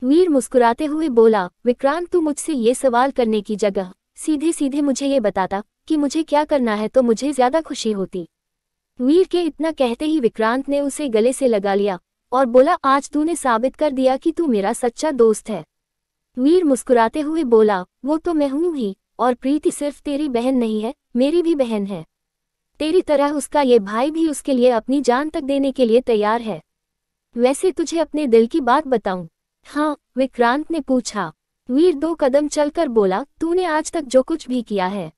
वीर मुस्कुराते हुए बोला, विक्रांत तू मुझसे ये सवाल करने की जगह सीधे सीधे मुझे ये बताता कि मुझे क्या करना है तो मुझे ज्यादा खुशी होती। वीर के इतना कहते ही विक्रांत ने उसे गले से लगा लिया और बोला, आज तूने साबित कर दिया कि तू मेरा सच्चा दोस्त है। वीर मुस्कुराते हुए बोला, वो तो मैं हूं ही, और प्रीति सिर्फ तेरी बहन नहीं है, मेरी भी बहन है। तेरी तरह उसका ये भाई भी उसके लिए अपनी जान तक देने के लिए तैयार है। वैसे तुझे अपने दिल की बात बताऊं? हाँ, विक्रांत ने पूछा। वीर 2 कदम चलकर बोला, तूने आज तक जो कुछ भी किया है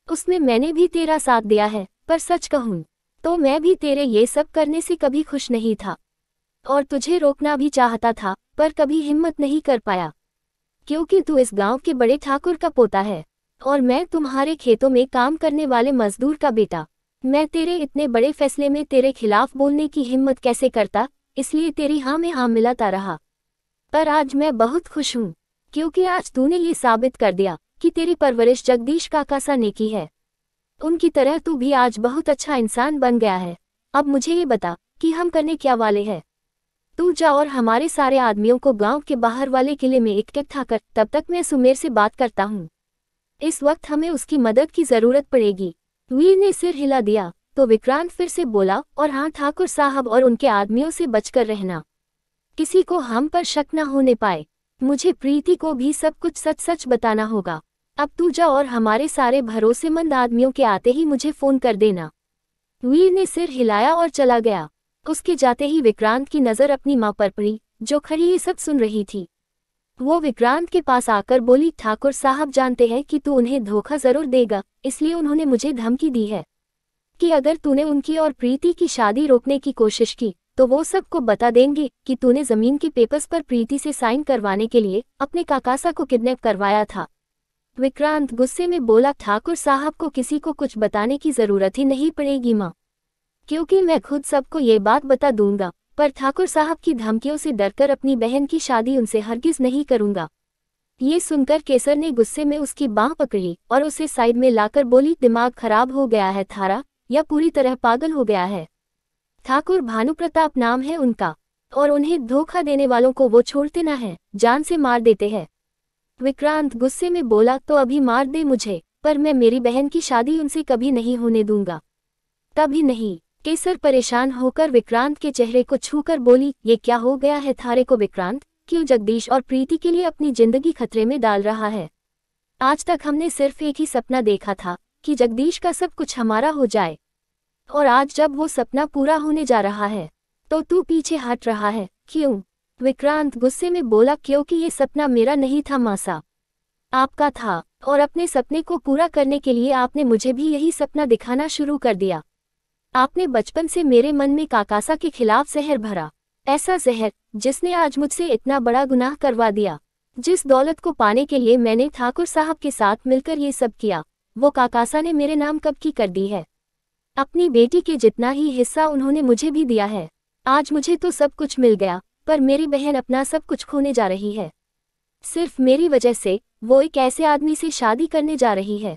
उसमें मैंने भी तेरा साथ दिया है, पर सच कहूं तो मैं भी तेरे ये सब करने से कभी खुश नहीं था, और तुझे रोकना भी चाहता था पर कभी हिम्मत नहीं कर पाया, क्योंकि तू इस गांव के बड़े ठाकुर का पोता है और मैं तुम्हारे खेतों में काम करने वाले मजदूर का बेटा। मैं तेरे इतने बड़े फैसले में तेरे खिलाफ बोलने की हिम्मत कैसे करता, इसलिए तेरी हाँ में हाँ मिलाता रहा। पर आज मैं बहुत खुश हूँ, क्योंकि आज तूने ये साबित कर दिया कि तेरी परवरिश जगदीश काका ने की है। उनकी तरह तू भी आज बहुत अच्छा इंसान बन गया है। अब मुझे ये बता कि हम करने क्या वाले हैं। तू जा और हमारे सारे आदमियों को गांव के बाहर वाले किले में इकट्ठा कर, तब तक मैं सुमेर से बात करता हूँ। इस वक्त हमें उसकी मदद की जरूरत पड़ेगी। वीर ने सिर हिला दिया तो विक्रांत फिर से बोला, और हाँ ठाकुर साहब और उनके आदमियों से बचकर रहना, किसी को हम पर शक न होने पाए। मुझे प्रीति को भी सब कुछ सच सच बताना होगा। अब तू जा और हमारे सारे भरोसेमंद आदमियों के आते ही मुझे फोन कर देना। वीर ने सिर हिलाया और चला गया। उसके जाते ही विक्रांत की नजर अपनी मां पर पड़ी, जो खड़ी ये सब सुन रही थी। वो विक्रांत के पास आकर बोली, ठाकुर साहब जानते हैं कि तू उन्हें धोखा जरूर देगा, इसलिए उन्होंने मुझे धमकी दी है कि अगर तूने उनकी और प्रीति की शादी रोकने की कोशिश की तो वो सबको बता देंगे कि तूने जमीन के पेपर्स पर प्रीति से साइन करवाने के लिए अपने काकासा को किडनैप करवाया था। विक्रांत गुस्से में बोला, ठाकुर साहब को किसी को कुछ बताने की जरूरत ही नहीं पड़ेगी माँ, क्योंकि मैं खुद सबको ये बात बता दूंगा, पर ठाकुर साहब की धमकियों से डरकर अपनी बहन की शादी उनसे हरगिज नहीं करूंगा। ये सुनकर केसर ने गुस्से में उसकी बांह पकड़ी और उसे साइड में लाकर बोली, दिमाग खराब हो गया है थारा, या पूरी तरह पागल हो गया है? ठाकुर भानुप्रताप नाम है उनका, और उन्हें धोखा देने वालों को वो छोड़ते ना है, जान से मार देते हैं। विक्रांत गुस्से में बोला, तो अभी मार दे मुझे, पर मैं मेरी बहन की शादी उनसे कभी नहीं होने दूंगा, कभी नहीं। केसर परेशान होकर विक्रांत के चेहरे को छूकर बोली, ये क्या हो गया है थारे को विक्रांत? क्यों जगदीश और प्रीति के लिए अपनी जिंदगी खतरे में डाल रहा है? आज तक हमने सिर्फ एक ही सपना देखा था कि जगदीश का सब कुछ हमारा हो जाए, और आज जब वो सपना पूरा होने जा रहा है तो तू पीछे हट रहा है, क्यों? विक्रांत गुस्से में बोला, क्योंकि ये सपना मेरा नहीं था मासा, आपका था, और अपने सपने को पूरा करने के लिए आपने मुझे भी यही सपना दिखाना शुरू कर दिया। आपने बचपन से मेरे मन में काकासा के खिलाफ जहर भरा, ऐसा जहर जिसने आज मुझसे इतना बड़ा गुनाह करवा दिया। जिस दौलत को पाने के लिए मैंने ठाकुर साहब के साथ मिलकर ये सब किया, वो काकासा ने मेरे नाम कब की कर दी है। अपनी बेटी के जितना ही हिस्सा उन्होंने मुझे भी दिया है। आज मुझे तो सब कुछ मिल गया, पर मेरी बहन अपना सब कुछ खोने जा रही है। सिर्फ मेरी वजह से वो एक ऐसे आदमी से शादी करने जा रही है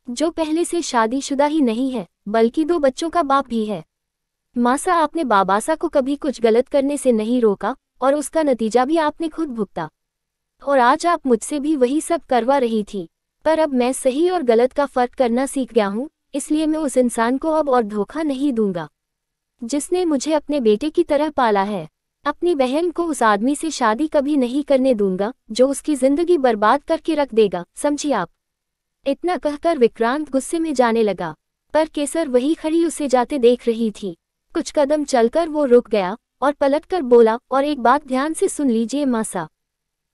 जो पहले से शादीशुदा ही नहीं है, बल्कि 2 बच्चों का बाप भी है। मासा, आपने बाबासा को कभी कुछ गलत करने से नहीं रोका, और उसका नतीजा भी आपने खुद भुगता, और आज आप मुझसे भी वही सब करवा रही थी। पर अब मैं सही और गलत का फर्क करना सीख गया हूँ, इसलिए मैं उस इंसान को अब और धोखा नहीं दूंगा जिसने मुझे अपने बेटे की तरह पाला है। अपनी बहन को उस आदमी से शादी कभी नहीं करने दूंगा जो उसकी जिंदगी बर्बाद करके रख देगा, समझिए आप? इतना कहकर विक्रांत गुस्से में जाने लगा, पर केसर वही खड़ी उसे जाते देख रही थी। कुछ कदम चलकर वो रुक गया और पलटकर बोला, और एक बात ध्यान से सुन लीजिए मासा,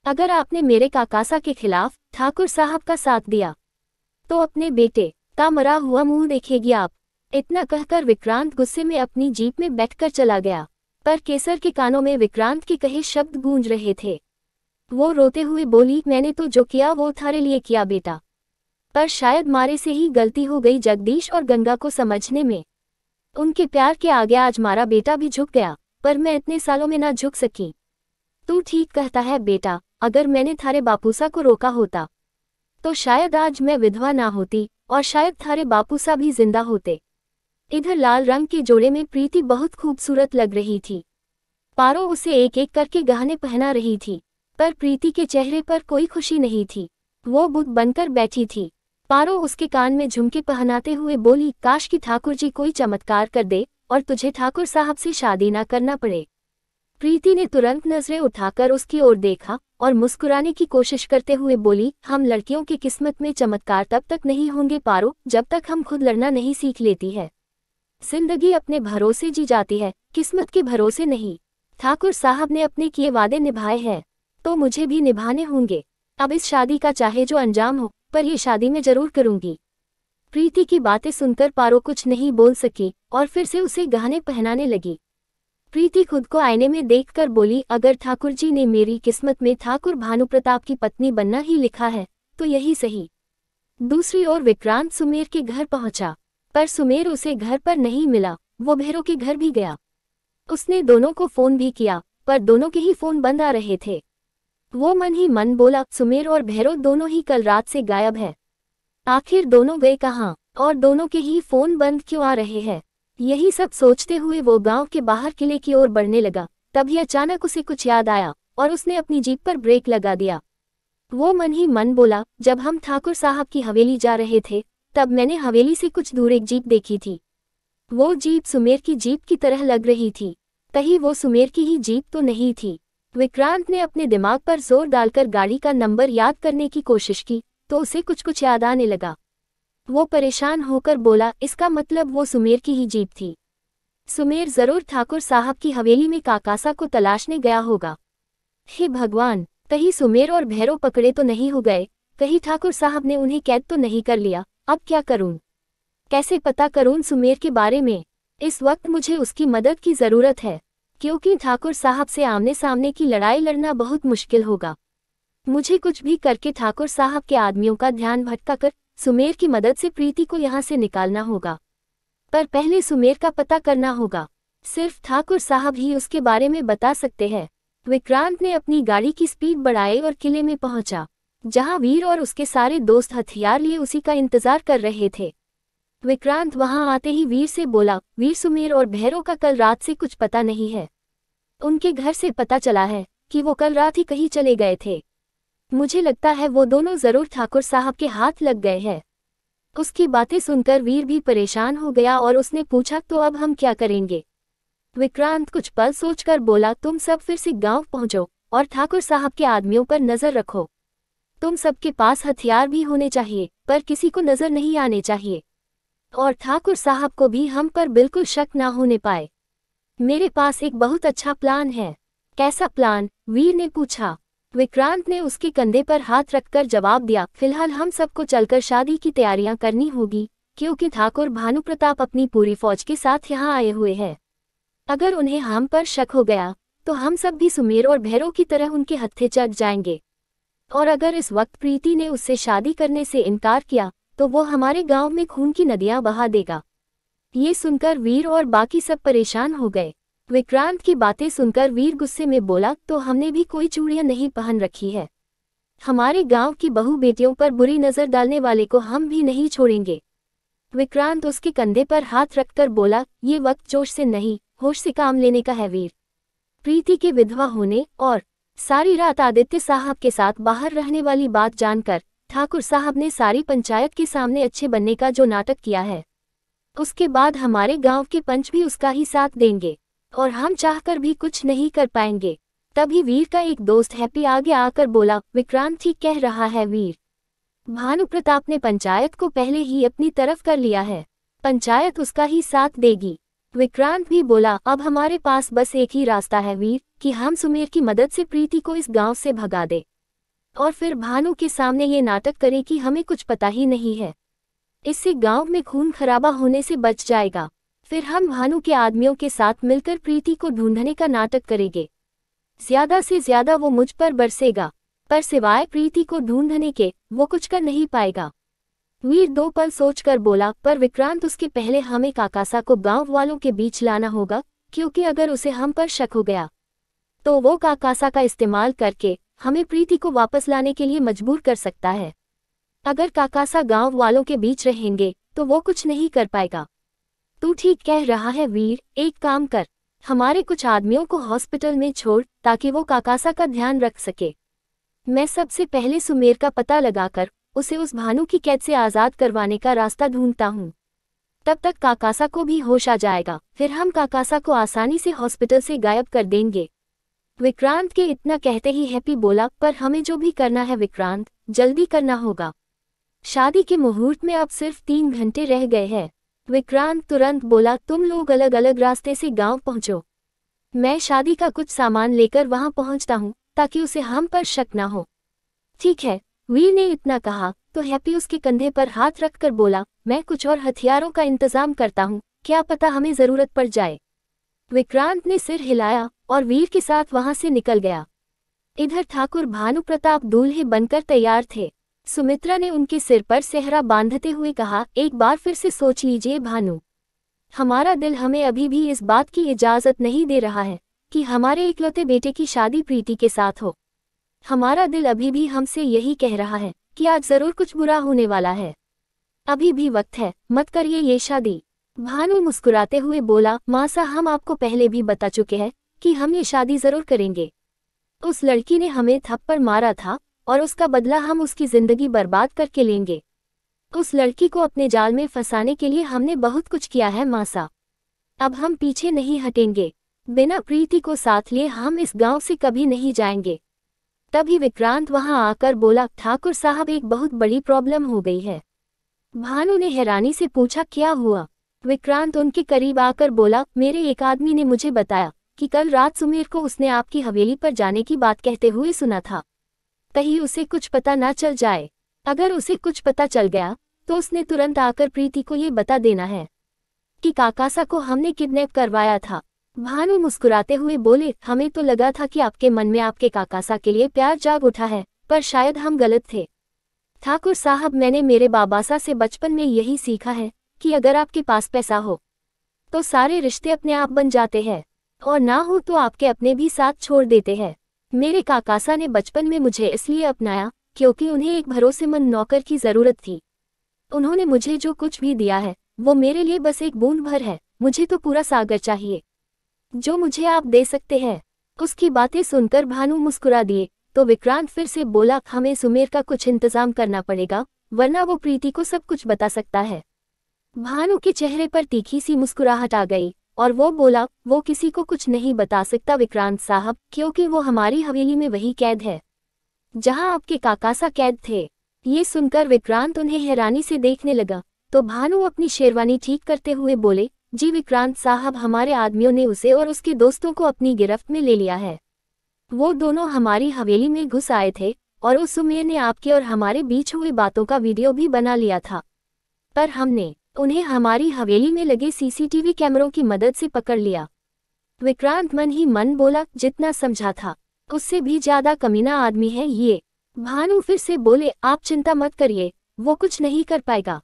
अगर आपने मेरे काकासा के खिलाफ ठाकुर साहब का साथ दिया तो अपने बेटे का मरा हुआ मुंह देखेगी आप। इतना कहकर विक्रांत गुस्से में अपनी जीप में बैठकर चला गया, पर केसर के कानों में विक्रांत के कहे शब्द गूंज रहे थे। वो रोते हुए बोली, मैंने तो जो किया वो थारे लिए किया बेटा, पर शायद मारे से ही गलती हो गई जगदीश और गंगा को समझने में। उनके प्यार के आगे आज मारा बेटा भी झुक गया, पर मैं इतने सालों में ना झुक सकी। तू ठीक कहता है बेटा, अगर मैंने थारे बापूसा को रोका होता तो शायद आज मैं विधवा ना होती, और शायद थारे बापूसा भी जिंदा होते। इधर लाल रंग के जोड़े में प्रीति बहुत खूबसूरत लग रही थी। पारो उसे एक एक करके गहने पहना रही थी। पर प्रीति के चेहरे पर कोई खुशी नहीं थी। वो बुत बनकर बैठी थी। पारो उसके कान में झुमके पहनाते हुए बोली, काश कि ठाकुर जी कोई चमत्कार कर दे और तुझे ठाकुर साहब से शादी ना करना पड़े। प्रीति ने तुरंत नजरें उठाकर उसकी ओर देखा और मुस्कुराने की कोशिश करते हुए बोली, हम लड़कियों की किस्मत में चमत्कार तब तक नहीं होंगे पारो जब तक हम खुद लड़ना नहीं सीख लेती है। जिंदगी अपने भरोसे जी जाती है, किस्मत के भरोसे नहीं। ठाकुर साहब ने अपने किए वादे निभाए हैं तो मुझे भी निभाने होंगे। अब इस शादी का चाहे जो अंजाम हो, पर यह शादी मैं जरूर करूंगी। प्रीति की बातें सुनकर पारो कुछ नहीं बोल सकी और फिर से उसे गहने पहनाने लगी। प्रीति खुद को आईने में देखकर बोली, अगर ठाकुर जी ने मेरी किस्मत में ठाकुर भानुप्रताप की पत्नी बनना ही लिखा है तो यही सही। दूसरी ओर विक्रांत सुमेर के घर पहुंचा, पर सुमेर उसे घर पर नहीं मिला। वो भैरव के घर भी गया। उसने दोनों को फोन भी किया, पर दोनों के ही फोन बंद आ रहे थे। वो मन ही मन बोला, सुमेर और भैरव दोनों ही कल रात से गायब है। आखिर दोनों गए कहाँ और दोनों के ही फोन बंद क्यों आ रहे हैं। यही सब सोचते हुए वो गांव के बाहर किले की ओर बढ़ने लगा। तभी अचानक उसे कुछ याद आया और उसने अपनी जीप पर ब्रेक लगा दिया। वो मन ही मन बोला, जब हम ठाकुर साहब की हवेली जा रहे थे तब मैंने हवेली से कुछ दूर एक जीप देखी थी। वो जीप सुमेर की जीप की तरह लग रही थी। कहीं वो सुमेर की ही जीप तो नहीं थी। विक्रांत ने अपने दिमाग पर जोर डालकर गाड़ी का नंबर याद करने की कोशिश की तो उसे कुछ कुछ याद आने लगा। वो परेशान होकर बोला, इसका मतलब वो सुमेर की ही जीप थी। सुमेर जरूर ठाकुर साहब की हवेली में काकासा को तलाशने गया होगा। हे भगवान, कहीं सुमेर और भैरव पकड़े तो नहीं हो गए, कहीं ठाकुर साहब ने उन्हें कैद तो नहीं कर लिया। अब क्या करूं? कैसे पता करूं सुमेर के बारे में? इस वक्त मुझे उसकी मदद की जरूरत है, क्योंकि ठाकुर साहब से आमने सामने की लड़ाई लड़ना बहुत मुश्किल होगा। मुझे कुछ भी करके ठाकुर साहब के आदमियों का ध्यान भटकाकर सुमेर की मदद से प्रीति को यहाँ से निकालना होगा। पर पहले सुमेर का पता करना होगा। सिर्फ ठाकुर साहब ही उसके बारे में बता सकते हैं। विक्रांत ने अपनी गाड़ी की स्पीड बढ़ाई और किले में पहुंचा, जहां वीर और उसके सारे दोस्त हथियार लिए उसी का इंतजार कर रहे थे। विक्रांत वहां आते ही वीर से बोला, वीर, सुमेर और भैरव का कल रात से कुछ पता नहीं है। उनके घर से पता चला है कि वो कल रात ही कहीं चले गए थे। मुझे लगता है वो दोनों जरूर ठाकुर साहब के हाथ लग गए हैं। उसकी बातें सुनकर वीर भी परेशान हो गया और उसने पूछा, तो अब हम क्या करेंगे? विक्रांत कुछ पल सोचकर बोला, तुम सब फिर से गांव पहुंचो और ठाकुर साहब के आदमियों पर नजर रखो। तुम सबके पास हथियार भी होने चाहिए, पर किसी को नजर नहीं आने चाहिए, और ठाकुर साहब को भी हम पर बिल्कुल शक ना होने पाए। मेरे पास एक बहुत अच्छा प्लान है। कैसा प्लान? वीर ने पूछा। विक्रांत ने उसके कंधे पर हाथ रखकर जवाब दिया, फिलहाल हम सबको चलकर शादी की तैयारियां करनी होगी, क्योंकि ठाकुर भानुप्रताप अपनी पूरी फौज के साथ यहाँ आए हुए हैं। अगर उन्हें हम पर शक हो गया तो हम सब भी सुमेर और भैरव की तरह उनके हत्थे चढ़ जाएंगे। और अगर इस वक्त प्रीति ने उससे शादी करने से इनकार किया तो वो हमारे गांव में खून की नदियां बहा देगा। ये सुनकर वीर और बाकी सब परेशान हो गए। विक्रांत की बातें सुनकर वीर गुस्से में बोला, तो हमने भी कोई चूड़ियां नहीं पहन रखी है। हमारे गांव की बहू बेटियों पर बुरी नजर डालने वाले को हम भी नहीं छोड़ेंगे। विक्रांत उसके कंधे पर हाथ रखकर बोला, ये वक्त जोश से नहीं, होश से काम लेने का है वीर। प्रीति के विधवा होने और सारी रात आदित्य साहब के साथ बाहर रहने वाली बात जानकर ठाकुर साहब ने सारी पंचायत के सामने अच्छे बनने का जो नाटक किया है, उसके बाद हमारे गांव के पंच भी उसका ही साथ देंगे और हम चाहकर भी कुछ नहीं कर पाएंगे। तभी वीर का एक दोस्त हैप्पी आगे आकर बोला, विक्रांत ठीक कह रहा है वीर। भानुप्रताप ने पंचायत को पहले ही अपनी तरफ कर लिया है, पंचायत उसका ही साथ देगी। विक्रांत भी बोला, अब हमारे पास बस एक ही रास्ता है वीर, कि हम सुमेर की मदद से प्रीति को इस गांव से भगा दे और फिर भानु के सामने ये नाटक करे कि हमें कुछ पता ही नहीं है। इससे गांव में खून खराबा होने से बच जाएगा। फिर हम भानु के आदमियों के साथ मिलकर प्रीति को ढूंढने का नाटक करेंगे। ज्यादा से ज्यादा वो मुझ पर बरसेगा, पर सिवाय प्रीति को ढूंढने के वो कुछ कर नहीं पाएगा। वीर 2 पल सोचकर बोला, पर विक्रांत उसके पहले हमें काकासा को गांव वालों के बीच लाना होगा, क्योंकि अगर उसे हम पर शक हो गया तो वो काकासा का इस्तेमाल करके हमें प्रीति को वापस लाने के लिए मजबूर कर सकता है। अगर काकासा गांव वालों के बीच रहेंगे तो वो कुछ नहीं कर पाएगा। तू ठीक कह रहा है वीर, एक काम कर, हमारे कुछ आदमियों को हॉस्पिटल में छोड़ ताकि वो काकासा का ध्यान रख सके। मैं सबसे पहले सुमेर का पता लगाकर उसे उस भानु की कैद से आज़ाद करवाने का रास्ता ढूंढता हूँ। तब तक काकासा को भी होश आ जाएगा, फिर हम काकासा को आसानी से हॉस्पिटल से गायब कर देंगे। विक्रांत के इतना कहते ही हैप्पी बोला, पर हमें जो भी करना है विक्रांत, जल्दी करना होगा। शादी के मुहूर्त में अब सिर्फ 3 घंटे रह गए हैं। विक्रांत तुरंत बोला, तुम लोग अलग अलग रास्ते से गांव पहुंचो, मैं शादी का कुछ सामान लेकर वहां पहुंचता हूं ताकि उसे हम पर शक ना हो। ठीक है, वीर ने इतना कहा तो हैप्पी उसके कंधे पर हाथ रखकर बोला, मैं कुछ और हथियारों का इंतजाम करता हूं, क्या पता हमें जरूरत पड़ जाए। विक्रांत ने सिर हिलाया और वीर के साथ वहां से निकल गया। इधर ठाकुर भानु प्रताप दूल्हे बनकर तैयार थे। सुमित्रा ने उनके सिर पर सेहरा बांधते हुए कहा, एक बार फिर से सोच लीजिए भानु, हमारा दिल हमें अभी भी इस बात की इजाजत नहीं दे रहा है कि हमारे इकलौते बेटे की शादी प्रीति के साथ हो। हमारा दिल अभी भी हमसे यही कह रहा है कि आज जरूर कुछ बुरा होने वाला है। अभी भी वक्त है, मत करिए ये शादी। भानु मुस्कुराते हुए बोला, मासा हम आपको पहले भी बता चुके हैं कि हम ये शादी जरूर करेंगे। उस लड़की ने हमें थप्पड़ मारा था और उसका बदला हम उसकी जिंदगी बर्बाद करके लेंगे। उस लड़की को अपने जाल में फंसाने के लिए हमने बहुत कुछ किया है मासा, अब हम पीछे नहीं हटेंगे। बिना प्रीति को साथ लिए हम इस गांव से कभी नहीं जाएंगे। तभी विक्रांत वहां आकर बोला, ठाकुर साहब एक बहुत बड़ी प्रॉब्लम हो गई है। भानु ने हैरानी से पूछा, क्या हुआ? विक्रांत उनके करीब आकर बोला, मेरे एक आदमी ने मुझे बताया कि कल रात सुमेर को उसने आपकी हवेली पर जाने की बात कहते हुए सुना था। कहीं उसे कुछ पता ना चल जाए। अगर उसे कुछ पता चल गया तो उसने तुरंत आकर प्रीति को ये बता देना है कि काकासा को हमने किडनैप करवाया था। भानु मुस्कुराते हुए बोले, हमें तो लगा था कि आपके मन में आपके काकासा के लिए प्यार जाग उठा है, पर शायद हम गलत थे। ठाकुर साहब, मैंने मेरे बाबासा से बचपन में यही सीखा है कि अगर आपके पास पैसा हो तो सारे रिश्ते अपने आप बन जाते हैं, और ना हो तो आपके अपने भी साथ छोड़ देते हैं। मेरे काकासा ने बचपन में मुझे इसलिए अपनाया क्योंकि उन्हें एक भरोसेमंद नौकर की जरूरत थी। उन्होंने मुझे जो कुछ भी दिया है वो मेरे लिए बस एक बूंद भर है, मुझे तो पूरा सागर चाहिए जो मुझे आप दे सकते हैं। उसकी बातें सुनकर भानु मुस्कुरा दिए तो विक्रांत फिर से बोला, हमें सुमेर का कुछ इंतजाम करना पड़ेगा, वरना वो प्रीति को सब कुछ बता सकता है। भानु के चेहरे पर तीखी सी मुस्कुराहट आ गई और वो बोला, वो किसी को कुछ नहीं बता सकता विक्रांत साहब, क्योंकि वो हमारी हवेली में वही कैद है जहां आपके काकासा कैद थे। ये सुनकर विक्रांत उन्हें हैरानी से देखने लगा तो भानु अपनी शेरवानी ठीक करते हुए बोले, जी विक्रांत साहब, हमारे आदमियों ने उसे और उसके दोस्तों को अपनी गिरफ्त में ले लिया है। वो दोनों हमारी हवेली में घुस आए थे और उस सुमेर ने आपके और हमारे बीच हुई बातों का वीडियो भी बना लिया था, पर हमने उन्हें हमारी हवेली में लगे सीसीटीवी कैमरों की मदद से पकड़ लिया। विक्रांत मन ही मन बोला, जितना समझा था उससे भी ज्यादा कमीना आदमी है ये। भानु फिर से बोले, आप चिंता मत करिए, वो कुछ नहीं कर पाएगा।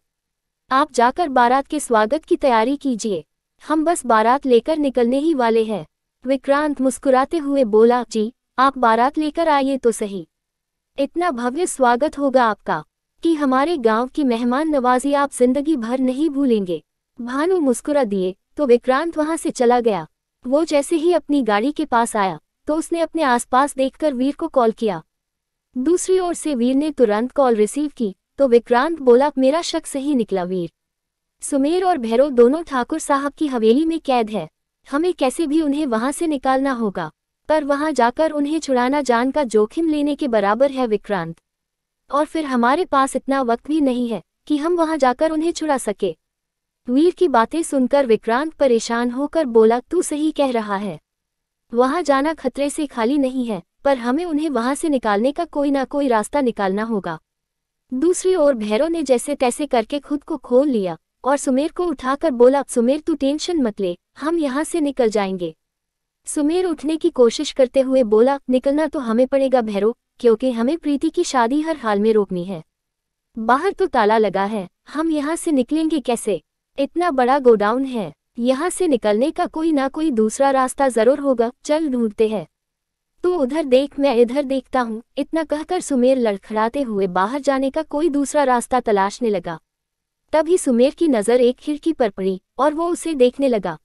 आप जाकर बारात के स्वागत की तैयारी कीजिए, हम बस बारात लेकर निकलने ही वाले हैं। विक्रांत मुस्कुराते हुए बोला, जी आप बारात लेकर आइए तो सही, इतना भव्य स्वागत होगा आपका कि हमारे गांव की मेहमान नवाजी आप जिंदगी भर नहीं भूलेंगे। भानु मुस्कुरा दिए तो विक्रांत वहां से चला गया। वो जैसे ही अपनी गाड़ी के पास आया तो उसने अपने आसपास देखकर वीर को कॉल किया। दूसरी ओर से वीर ने तुरंत कॉल रिसीव की तो विक्रांत बोला, मेरा शक सही निकला वीर, सुमेर और भैरव दोनों ठाकुर साहब की हवेली में कैद है। हमें कैसे भी उन्हें वहां से निकालना होगा, पर वहां जाकर उन्हें छुड़ाना जान का जोखिम लेने के बराबर है विक्रांत, और फिर हमारे पास इतना वक्त भी नहीं है कि हम वहां जाकर उन्हें छुड़ा सके। वीर की बातें सुनकर विक्रांत परेशान होकर बोला, तू सही कह रहा है, वहां जाना खतरे से खाली नहीं है, पर हमें उन्हें वहां से निकालने का कोई ना कोई रास्ता निकालना होगा। दूसरी ओर भैरव ने जैसे तैसे करके खुद को खोल लिया और सुमेर को उठाकर बोला, सुमेर तू टेंशन मत ले, हम यहाँ से निकल जाएंगे। सुमेर उठने की कोशिश करते हुए बोला, निकलना तो हमें पड़ेगा भैरव, क्योंकि हमें प्रीति की शादी हर हाल में रोकनी है। बाहर तो ताला लगा है, हम यहाँ से निकलेंगे कैसे? इतना बड़ा गोडाउन है, यहाँ से निकलने का कोई ना कोई दूसरा रास्ता जरूर होगा, चल ढूंढते हैं। तू उधर देख, मैं इधर देखता हूँ। इतना कहकर सुमेर लड़खड़ाते हुए बाहर जाने का कोई दूसरा रास्ता तलाशने लगा। तभी सुमेर की नजर एक खिड़की पर पड़ी और वो उसे देखने लगा।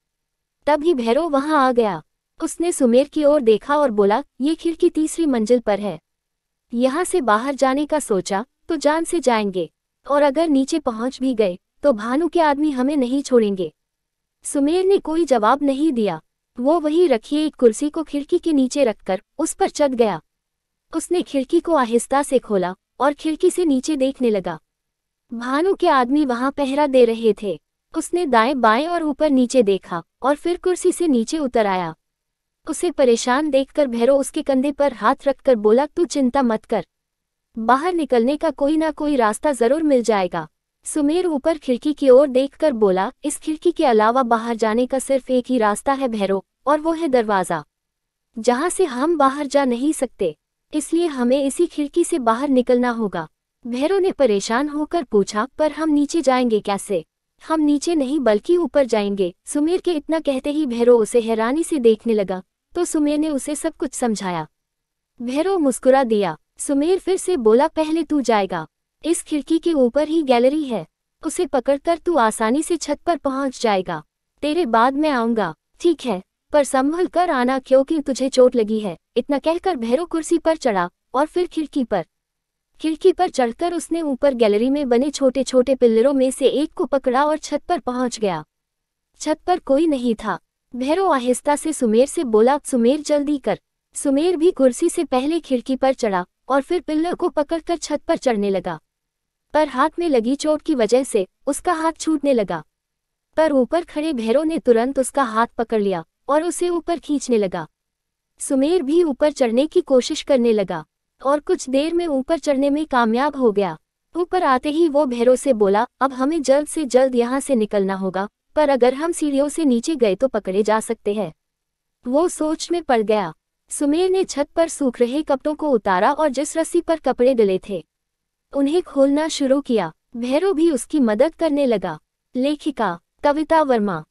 तभी भैरव वहां आ गया। उसने सुमेर की ओर देखा और बोला, ये खिड़की तीसरी मंजिल पर है। यहाँ से बाहर जाने का सोचा तो जान से जाएंगे, और अगर नीचे पहुंच भी गए तो भानु के आदमी हमें नहीं छोड़ेंगे। सुमेर ने कोई जवाब नहीं दिया। वो वहीं रखी एक कुर्सी को खिड़की के नीचे रखकर उस पर चढ़ गया। उसने खिड़की को आहिस्ता से खोला और खिड़की से नीचे देखने लगा। भानु के आदमी वहां पहरा दे रहे थे। उसने दाएं बाएं और ऊपर नीचे देखा और फिर कुर्सी से नीचे उतर आया। उसे परेशान देखकर भैरव उसके कंधे पर हाथ रखकर बोला, तू चिंता मत कर, बाहर निकलने का कोई ना कोई रास्ता जरूर मिल जाएगा। सुमेर ऊपर खिड़की की ओर देखकर बोला, इस खिड़की के अलावा बाहर जाने का सिर्फ एक ही रास्ता है भैरव, और वो है दरवाजा, जहां से हम बाहर जा नहीं सकते, इसलिए हमें इसी खिड़की से बाहर निकलना होगा। भैरव ने परेशान होकर पूछा, पर हम नीचे जाएंगे कैसे? हम नीचे नहीं बल्कि ऊपर जाएंगे। सुमेर के इतना कहते ही भैरव उसे हैरानी से देखने लगा, तो सुमेर ने उसे सब कुछ समझाया। भैरव मुस्कुरा दिया। सुमेर फिर से बोला, पहले तू जाएगा, इस खिड़की के ऊपर ही गैलरी है, उसे पकड़कर तू आसानी से छत पर पहुंच जाएगा। तेरे बाद मैं आऊंगा। ठीक है, पर संभल कर आना क्योंकि तुझे चोट लगी है। इतना कहकर भैरव कुर्सी पर चढ़ा और फिर खिड़की पर चढ़कर उसने ऊपर गैलरी में बने छोटे छोटे पिल्लरों में से एक को पकड़ा और छत पर पहुंच गया। छत पर कोई नहीं था। भैरव आहिस्ता से सुमेर से बोला, सुमेर जल्दी कर। सुमेर भी कुर्सी से पहले खिड़की पर चढ़ा और फिर पिल्लर को पकड़कर छत पर चढ़ने लगा, पर हाथ में लगी चोट की वजह से उसका हाथ छूटने लगा। पर ऊपर खड़े भैरव ने तुरंत उसका हाथ पकड़ लिया और उसे ऊपर खींचने लगा। सुमेर भी ऊपर चढ़ने की कोशिश करने लगा और कुछ देर में ऊपर चढ़ने में कामयाब हो गया। ऊपर आते ही वो भैरव से बोला, अब हमें जल्द से जल्द यहाँ से निकलना होगा, पर अगर हम सीढ़ियों से नीचे गए तो पकड़े जा सकते हैं। वो सोच में पड़ गया। सुमेर ने छत पर सूख रहे कपड़ों को उतारा और जिस रस्सी पर कपड़े डले थे उन्हें खोलना शुरू किया। भैरव भी उसकी मदद करने लगा। लेखिका कविता वर्मा।